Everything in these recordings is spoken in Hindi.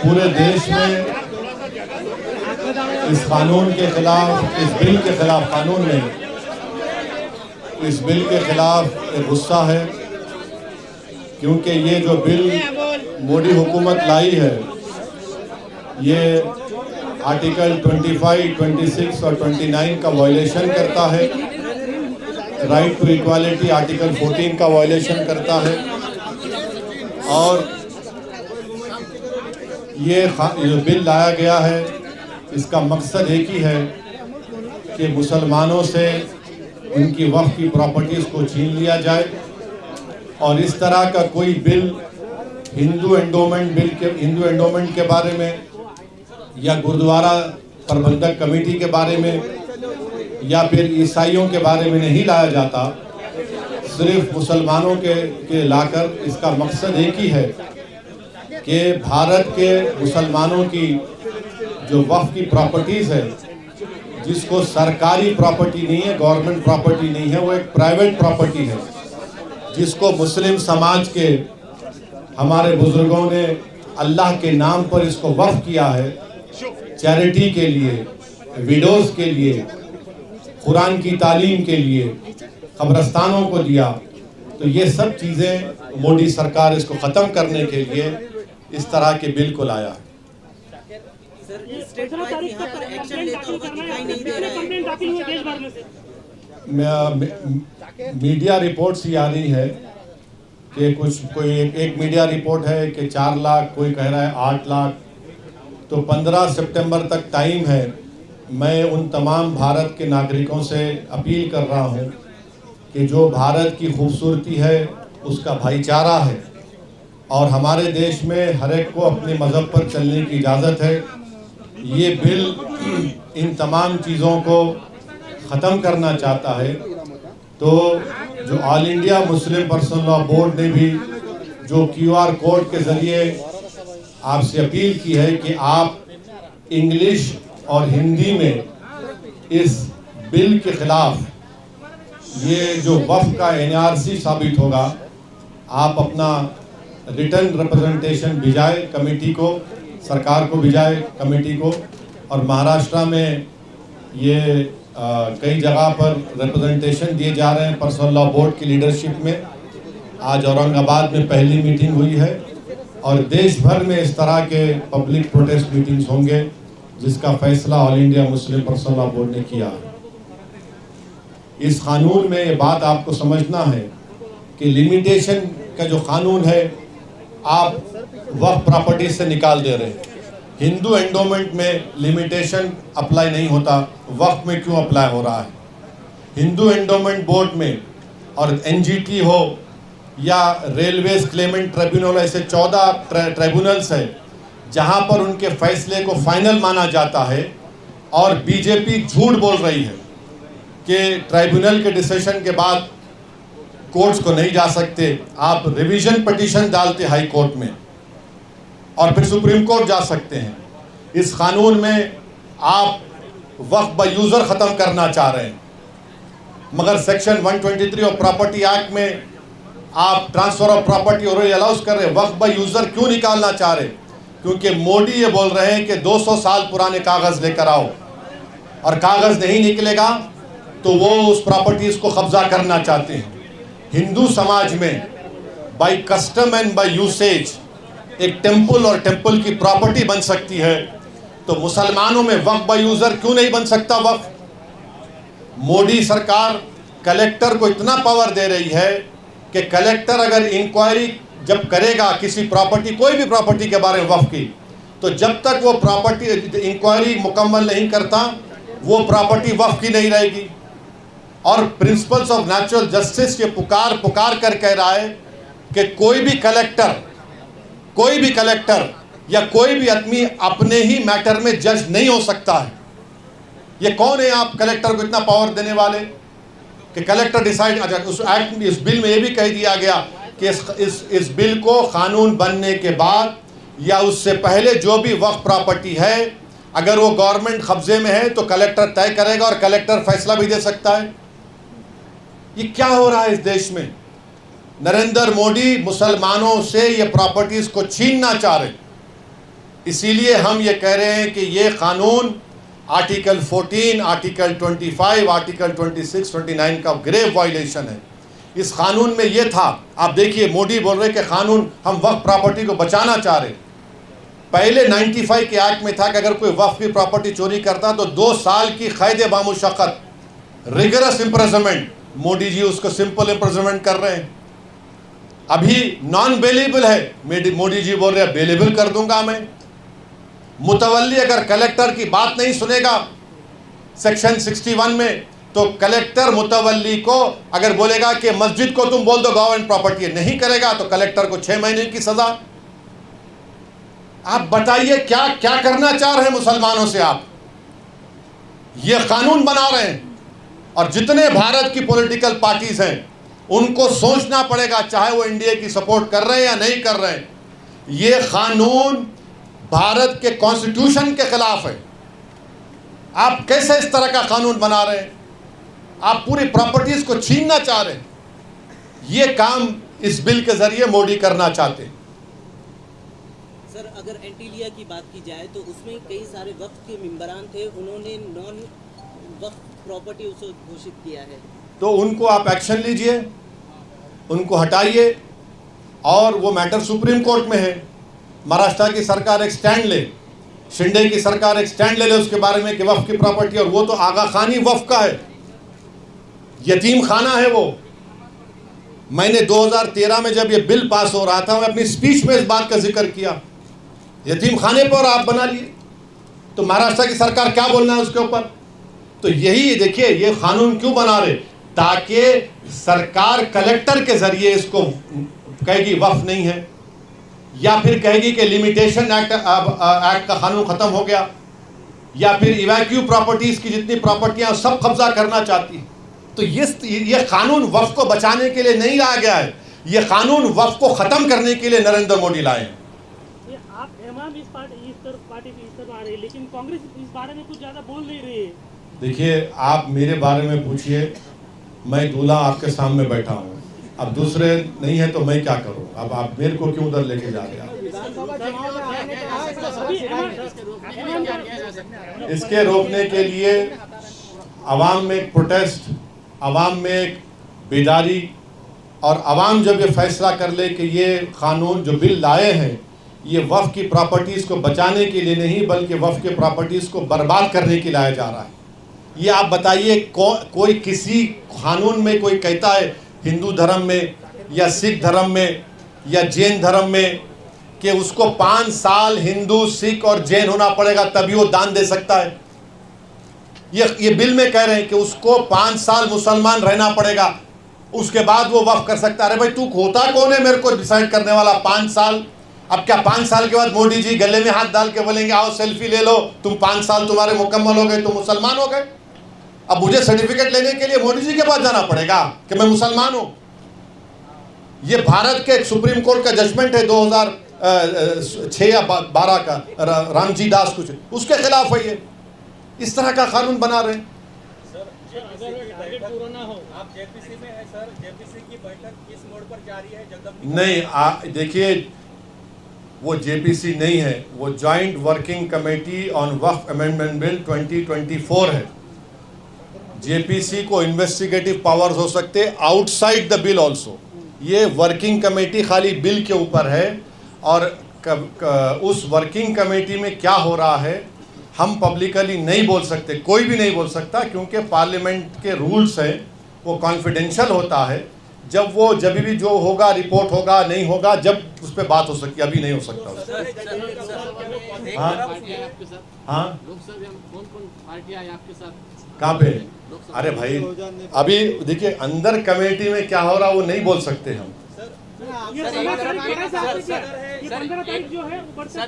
पूरे देश में इस कानून के खिलाफ, इस बिल के खिलाफ, कानून में इस बिल के खिलाफ एक गुस्सा है, क्योंकि ये जो बिल मोदी हुकूमत लाई है ये आर्टिकल 25, 26 और 29 का वायलेशन करता है। राइट टू इक्वालिटी आर्टिकल 14 का वायलेशन करता है। और ये बिल लाया गया है, इसका मकसद एक ही है कि मुसलमानों से उनकी वक्फ की प्रॉपर्टीज़ को छीन लिया जाए। और इस तरह का कोई बिल हिंदू एंडोमेंट के बारे में या गुरुद्वारा प्रबंधक कमेटी के बारे में या फिर ईसाइयों के बारे में नहीं लाया जाता, सिर्फ मुसलमानों के लाकर। इसका मकसद एक ही है कि भारत के मुसलमानों की जो वक्फ की प्रॉपर्टीज़ है, जिसको सरकारी प्रॉपर्टी नहीं है, गवर्नमेंट प्रॉपर्टी नहीं है, वो एक प्राइवेट प्रॉपर्टी है, जिसको मुस्लिम समाज के हमारे बुजुर्गों ने अल्लाह के नाम पर इसको वक्फ किया है, चैरिटी के लिए, विडोज़ के लिए, कुरान की तालीम के लिए, कब्रस्तानों को दिया। तो ये सब चीज़ें मोदी सरकार इसको ख़त्म करने के लिए इस तरह के बिल को लाया है। मीडिया रिपोर्ट्स ही आ रही है कि एक मीडिया रिपोर्ट है कि 4 लाख, कोई कह रहा है 8 लाख। तो 15 सितंबर तक टाइम है। मैं उन तमाम भारत के नागरिकों से अपील कर रहा हूं कि जो भारत की खूबसूरती है उसका भाईचारा है, और हमारे देश में हर एक को अपने मज़हब पर चलने की इजाज़त है। ये बिल इन तमाम चीज़ों को ख़त्म करना चाहता है। तो जो all India Muslim personal law board ने भी जो QR कोड के ज़रिए आपसे अपील की है कि आप इंग्लिश और हिंदी में इस बिल के ख़िलाफ़ ये जो वफ़ का NRC साबित होगा, आप अपना रिटर्न रिप्रेजेंटेशन भिजाए कमेटी को, सरकार को भिजाए कमेटी को। और महाराष्ट्र में ये कई जगह पर रिप्रेजेंटेशन दिए जा रहे हैं पर्सनल लॉ बोर्ड की लीडरशिप में। आज औरंगाबाद में पहली मीटिंग हुई है, और देश भर में इस तरह के पब्लिक प्रोटेस्ट मीटिंग्स होंगे, जिसका फैसला all India Muslim personal law board ने किया है। इस कानून में ये बात आपको समझना है कि लिमिटेशन का जो कानून है, आप वक्फ प्रॉपर्टी से निकाल दे रहे हैं। हिंदू एंडोमेंट में लिमिटेशन अप्लाई नहीं होता, वक्फ में क्यों अप्लाई हो रहा है? हिंदू एंडोमेंट बोर्ड में और NGT हो या रेलवेज क्लेमेंट ट्रिब्यूनल, ऐसे 14 ट्रिब्यूनल्स है जहां पर उनके फैसले को फाइनल माना जाता है। और बीजेपी झूठ बोल रही है कि ट्रिब्यूनल के डिसीजन के बाद कोर्ट्स को नहीं जा सकते। आप रिवीजन पिटीशन डालते हाई कोर्ट में और फिर सुप्रीम कोर्ट जा सकते हैं। इस कानून में आप वक्फ बाय यूज़र ख़त्म करना चाह रहे हैं, मगर सेक्शन 123 ऑफ प्रॉपर्टी एक्ट में आप ट्रांसफ़र ऑफ प्रॉपर्टी और अलाउज कर रहे हैं। वक्फ बाय यूज़र क्यों निकालना चाह रहे? क्योंकि मोदी ये बोल रहे हैं कि 200 साल पुराने कागज़ लेकर आओ, और कागज़ नहीं निकलेगा तो वो उस प्रॉपर्टीज़ को कब्ज़ा करना चाहते हैं। हिंदू समाज में by custom and by usage एक टेम्पल और टेम्पल की प्रॉपर्टी बन सकती है, तो मुसलमानों में वक्फ बाय यूज़र क्यों नहीं बन सकता वक्फ? मोदी सरकार कलेक्टर को इतना पावर दे रही है कि कलेक्टर अगर इंक्वायरी जब करेगा किसी प्रॉपर्टी, कोई भी प्रॉपर्टी के बारे में वक्फ की, तो जब तक वो प्रॉपर्टी इंक्वायरी मुकम्मल नहीं करता, वो प्रॉपर्टी वक्फ की नहीं रहेगी। और प्रिंसिपल्स ऑफ नेचुरल जस्टिस ये पुकार कर कह रहा है कि कोई भी कलेक्टर या कोई भी आदमी अपने ही मैटर में जज नहीं हो सकता है। ये कौन है आप कलेक्टर को इतना पावर देने वाले कि कलेक्टर डिसाइड? उस एक्ट, इस बिल में ये भी कह दिया गया कि इस बिल को कानून बनने के बाद या उससे पहले जो भी वक्फ प्रॉपर्टी है, अगर वो गवर्नमेंट कब्जे में है तो कलेक्टर तय करेगा और कलेक्टर फैसला भी दे सकता है। ये क्या हो रहा है इस देश में? नरेंद्र मोदी मुसलमानों से ये प्रॉपर्टीज को छीनना चाह रहे। इसीलिए हम ये कह रहे हैं कि ये कानून आर्टिकल 14, आर्टिकल 25, आर्टिकल 26, 29 का ग्रेव वायलेशन है। इस कानून में ये था, आप देखिए मोदी बोल रहे कि कानून हम वक्फ प्रॉपर्टी को बचाना चाह रहे। पहले 95 के एक्ट में था कि अगर कोई वक्फ की प्रॉपर्टी चोरी करता तो 2 साल की कैद बामुशक्कत, रिगरस इम्प्रिजनमेंट। मोदी जी उसको सिंपल इम्प्रिजनमेंट कर रहे हैं। अभी नॉन बेलेबल है, मोदी जी बोल रहे हैं बेलेबल कर दूंगा मैं। मुतवल्ली अगर कलेक्टर की बात नहीं सुनेगा सेक्शन 61 में, तो कलेक्टर मुतवल्ली को अगर बोलेगा कि मस्जिद को तुम बोल दो गवर्नमेंट प्रॉपर्टी नहीं करेगा तो कलेक्टर को 6 महीने की सजा। आप बताइए क्या क्या करना चाह रहे हैं मुसलमानों से आप? ये कानून बना रहे हैं। और जितने भारत की पॉलिटिकल पार्टीज हैं उनको सोचना पड़ेगा, चाहे वो इंडिया की सपोर्ट कर रहे हैं या नहीं कर रहे हैं, ये कानून भारत के कॉन्स्टिट्यूशन के खिलाफ है। आप कैसे इस तरह का कानून बना रहे हैं? आप पूरी प्रॉपर्टीज को छीनना चाह रहे हैं। ये काम इस बिल के जरिए मोदी करना चाहते हैं। सर, अगर एंटीलिया की बात की जाए तो उसमें कई सारे वक्त के मेंबरान थे, उन्होंने नॉन वक्त प्रॉपर्टी उसे घोषित किया है, तो उनको आप एक्शन लीजिए, उनको हटाइए। और वो मैटर सुप्रीम कोर्ट में है। महाराष्ट्र की सरकार एक स्टैंड ले, शिंदे की सरकार एक स्टैंड ले उसके बारे में कि वक्फ की प्रॉपर्टी, और वो तो आगा खानी वक्फ का है, यतीम खाना है वो। मैंने 2013 में जब ये बिल पास हो रहा था, मैं अपनी स्पीच में इस बात का जिक्र किया। यतीम खाने पर आप बना लिए, तो महाराष्ट्र की सरकार क्या बोलना है उसके ऊपर? तो यही देखिए, ये कानून क्यों बना रहे, ताकि सरकार कलेक्टर के जरिए इसको कहेगी वक्फ नहीं है, या फिर कहेगी कि लिमिटेशन एक्ट का कानून खत्म हो गया, या फिर इवैक्यू प्रॉपर्टीज की जितनी प्रॉपर्टियां सब कब्जा करना चाहती है। तो ये कानून वक्फ को बचाने के लिए नहीं लाया गया है, ये कानून वक्फ को खत्म करने के लिए नरेंद्र मोदी लाए हैं। आप इमाम इस पार्टी की इस तरफ आ रही है, लेकिन कांग्रेस इस बारे में कुछ ज्यादा बोल नहीं रही है। देखिए, आप मेरे बारे में पूछिए, मैं दूल्हा आपके सामने बैठा हूँ, अब दूसरे नहीं है तो मैं क्या करूँ? अब आप मेरे को क्यों उधर लेके जा रहे हैं? इसके रोकने के लिए अवाम में एक प्रोटेस्ट, अवाम में एक बेदारी, और अवाम जब ये फैसला कर ले कि ये कानून जो बिल लाए हैं ये वक्फ की प्रॉपर्टीज़ को बचाने के लिए नहीं बल्कि वक्फ के प्रॉपर्टीज़ को बर्बाद करने के लिए लाया जा रहा है। ये आप बताइए, कोई किसी कानून में कोई कहता है हिंदू धर्म में या सिख धर्म में या जैन धर्म में कि उसको 5 साल हिंदू, सिख और जैन होना पड़ेगा तभी वो दान दे सकता है? ये बिल में कह रहे हैं कि उसको 5 साल मुसलमान रहना पड़ेगा, उसके बाद वो वक्फ कर सकता है। अरे भाई, तू होता कौन है मेरे को डिसाइड करने वाला? 5 साल? अब क्या 5 साल के बाद मोदी जी गले में हाथ डाल के बोलेंगे आओ सेल्फी ले लो, तुम 5 साल तुम्हारे मुकम्मल हो गए, तुम मुसलमान हो गए? अब मुझे सर्टिफिकेट लेने के लिए मोदी जी के पास जाना पड़ेगा कि मैं मुसलमान हूं? ये भारत के सुप्रीम कोर्ट का जजमेंट है 2006 या 12 का, रामजी दास कुछ, उसके खिलाफ है ये। इस तरह का कानून बना रहे हैं। आप जेपीसी में है सर, जेपीसी की बैठक किस मोड़ पर जारी है? नहीं, देखिए, वो जेपीसी नहीं है, वो joint working committee on Waqf amendment bill 2024 है। जेपीसी को इन्वेस्टिगेटिव पावर्स हो सकते आउटसाइड द बिल ऑल्सो। ये वर्किंग कमेटी खाली बिल के ऊपर है, और उस वर्किंग कमेटी में क्या हो रहा है हम पब्लिकली नहीं बोल सकते, कोई भी नहीं बोल सकता, क्योंकि पार्लियामेंट के रूल्स हैं, वो कॉन्फिडेंशियल होता है। जब भी जो होगा रिपोर्ट होगा, नहीं होगा, जब उस पर बात हो सकती है, अभी नहीं हो सकता। हाँ, कहाँ पे? अरे भाई, अभी देखिए अंदर कमेटी में क्या हो रहा वो नहीं बोल सकते हम। सर,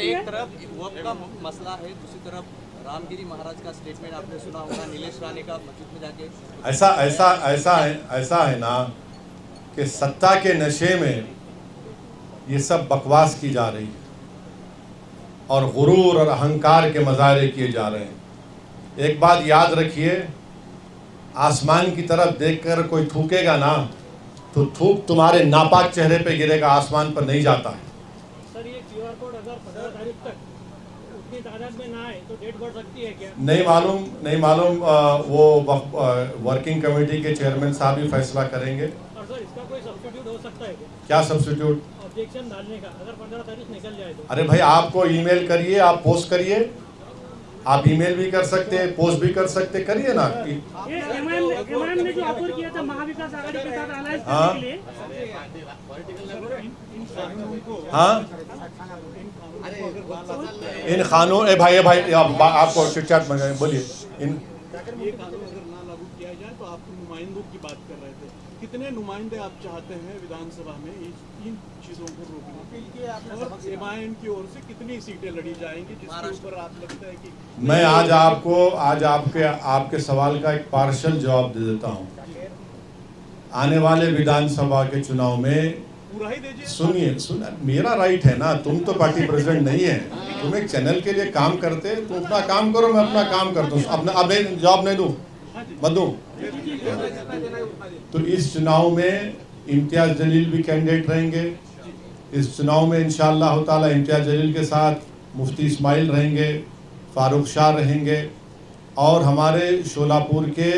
एक तरफ वक्फ का मसला है, दूसरी तरफ रामगिरी महाराज का स्टेटमेंट आपने सुना होगा, नीलेश राणे का मस्जिद में जाके। ऐसा है ना कि सत्ता के नशे में ये सब बकवास की जा रही है और गुरूर और अहंकार के मज़ाहरे किए जा रहे हैं। एक बात याद रखिए, आसमान की तरफ देखकर कोई थूकेगा ना तो थूक तुम्हारे नापाक चेहरे पे गिरेगा, आसमान पर नहीं जाता है। सर, ये क्यूआर कोड अगर 15 तारीख तक इतनी तादाद में ना आए तो डेट बढ़ सकती है क्या? नहीं मालूम वो वर्किंग कमेटी के चेयरमैन साहब ही फैसला करेंगे। और सर इसका कोई सब्स्टिट्यूट हो सकता है क्या सब्स्टिट्यूट? ऑब्जेक्शन डालने का, अगर 15 तारीख निकल जाए तो? अरे भाई, आपको ईमेल करिए, आप पोस्ट करिए, आप ईमेल भी कर सकते हैं, पोस्ट भी कर सकते, करिए ना। ये एमआईएम ने जो ऑफर किया था महाविकास आघाड़ी के साथ अलायंस करने के लिए, हाँ, इन कानून भाई आपको चिट-चैट में बोलिए। इन ये कानून अगर ना लागू किया जाए तो आप नुमाइंदों की बात कर रहे थे, कितने नुमाइंदे आप चाहते हैं विधानसभा में इस 3 चीजों को रोकने, और एमआईएम की ओर से कितनी सीटें लड़ी जाएंगी जिसके ऊपर आप लगता है कि? मैं आज आपके सवाल का एक पार्शल जवाब दे देता हूँ। आने वाले विधानसभा के चुनाव में पूरा ही दीजिए। सुनिए, मेरा राइट है ना, तुम तो पार्टी प्रेसिडेंट नहीं है, तुम एक चैनल के लिए काम करते, तुम अपना काम करो, मैं अपना काम करता हूँ। अब जवाब नहीं दूँ, मत दूँ। तो इस चुनाव में इम्तियाज जलील भी कैंडिडेट रहेंगे। इस चुनाव में इंशाअल्लाह ताला इम्तियाज जलील के साथ मुफ्ती इस्माइल रहेंगे, फारूक शाह रहेंगे, और हमारे शोलापुर के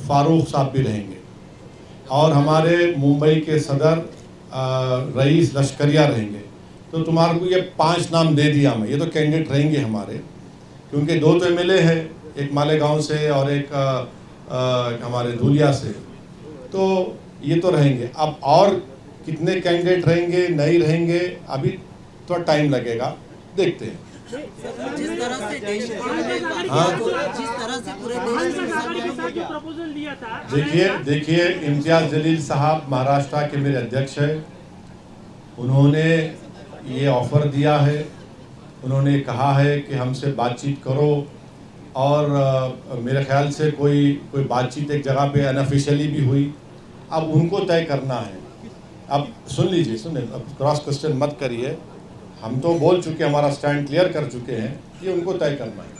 फारूक साहब भी रहेंगे, और हमारे मुंबई के सदर रईस लश्करिया रहेंगे। तो तुम्हारे को ये 5 नाम दे दिया मैं, ये तो कैंडिडेट रहेंगे हमारे, क्योंकि 2 तो एमएलए हैं, एक मालेगांव से और एक हमारे धुलिया से, तो ये तो रहेंगे। अब और कितने कैंडिडेट रहेंगे नहीं रहेंगे अभी थोड़ा टाइम लगेगा, देखते हैं। जिस तरह से देश जिस तरह से पूरे देश में प्रपोजल दिया था, देखिए इम्तियाज जलील साहब महाराष्ट्र के मेरे अध्यक्ष हैं। उन्होंने ये ऑफ़र दिया है, उन्होंने कहा है कि हमसे बातचीत करो, और मेरे ख्याल से कोई बातचीत एक जगह पे अनऑफिशियली भी हुई। अब उनको तय करना है। अब सुन लीजिए, अब क्रॉस क्वेश्चन मत करिए, हम तो बोल चुके, हमारा स्टैंड क्लियर कर चुके हैं, ये उनको तय करना है।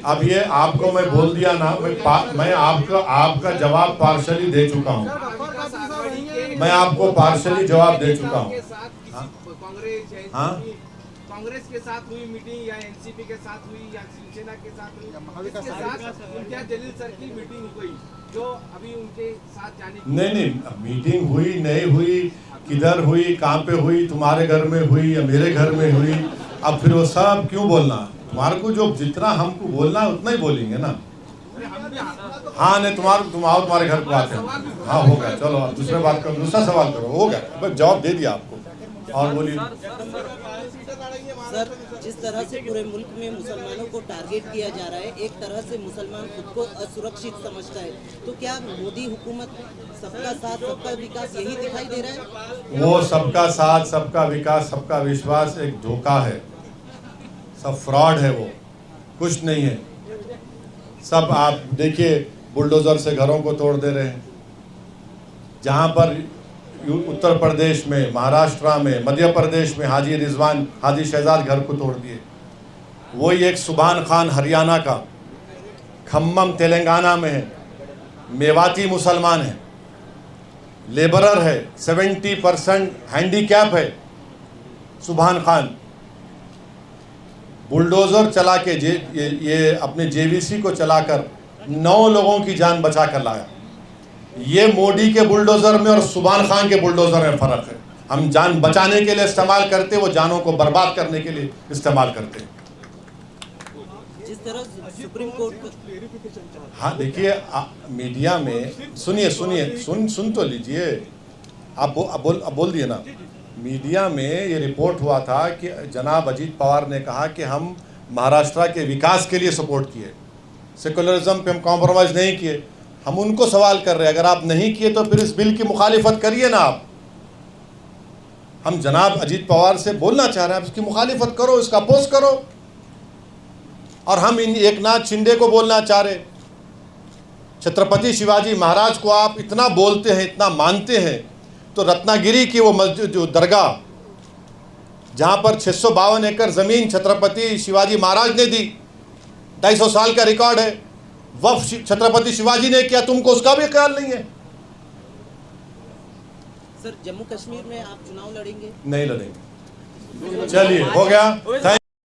अब ये आपको मैं बोल दिया ना, मैं आपका जवाब पार्शली दे चुका हूँ, मैं आपको पार्शली जवाब दे चुका हूँ। कांग्रेस के साथ हुई मीटिंग या एनसीपी के साथ हुई या शिवसेना के साथ हुई, इसके साथ इम्तियाज जलील सर की मीटिंग हुई जो अभी उनके साथ जाने की? नहीं, मीटिंग हुई नहीं हुई, किधर हुई, कहाँ पे हुई, तुम्हारे घर में हुई या मेरे घर में हुई, अब फिर वो सब क्यों बोलना? तुम्हारे को जो जितना हमको बोलना है उतना ही बोलेंगे ना। हाँ नहीं, तुम्हारे घर को आते हैं। हाँ हो गया, चलो अब दूसरा बात करो, दूसरा सवाल करो, हो गया, बस जवाब दे दिया आपको। और बोलिए सर, जिस तरह से पूरे मुल्क में मुसलमानों को टारगेट किया जा रहा है, एक तरह से मुसलमान खुद को असुरक्षित समझता है, तो क्या मोदी हुकूमत सबका साथ सबका विकास यही दिखाई दे रहा है? वो सबका साथ सबका विकास सबका विश्वास एक धोखा है, सब फ्रॉड है, वो कुछ नहीं है। सब आप देखिए, बुलडोजर से घरों को तोड़ दे रहे हैं। जहाँ पर उत्तर प्रदेश में, महाराष्ट्र में, मध्य प्रदेश में हाजी रिजवान, हाजी शहजाद घर को तोड़ दिए। वही एक सुभान खान हरियाणा का, खम्मम तेलंगाना में है, मेवाती मुसलमान है, लेबरर है, 70% हैंडीकैप है। सुभान खान बुलडोज़र चला के ये अपने जेवीसी को चलाकर 9 लोगों की जान बचा कर लाया। ये मोदी के बुलडोज़र में और सुभान खान के बुलडोज़र में फ़र्क है। हम जान बचाने के लिए इस्तेमाल करते, वो जानों को बर्बाद करने के लिए इस्तेमाल करते हैं। जिस तरह सुप्रीम कोर्ट हाँ देखिए, मीडिया में सुनिए सुन तो लीजिए, आप बोल दिए ना। मीडिया में ये रिपोर्ट हुआ था कि जनाब अजीत पवार ने कहा कि हम महाराष्ट्र के विकास के लिए सपोर्ट किए, सेकुलरिज्म पे हम कॉम्प्रोमाइज़ नहीं किए। हम उनको सवाल कर रहे हैं, अगर आप नहीं किए तो फिर इस बिल की मुखालिफत करिए ना आप। हम जनाब अजीत पवार से बोलना चाह रहे हैं, आप इसकी मुखालिफत करो, इसका अपोज करो। और हम इन एकनाथ शिंदे को बोलना चाह रहे, छत्रपति शिवाजी महाराज को आप इतना बोलते हैं, इतना मानते हैं, तो रत्नागिरी की वो मस्जिद, जो दरगाह जहाँ पर 652 एकड़ ज़मीन छत्रपति शिवाजी महाराज ने दी, 250 साल का रिकॉर्ड है, वफ़ छत्रपति शिवाजी ने किया, तुमको उसका भी ख्याल नहीं है। सर, जम्मू कश्मीर में आप चुनाव लड़ेंगे? नहीं लड़ेंगे। चलिए हो गया।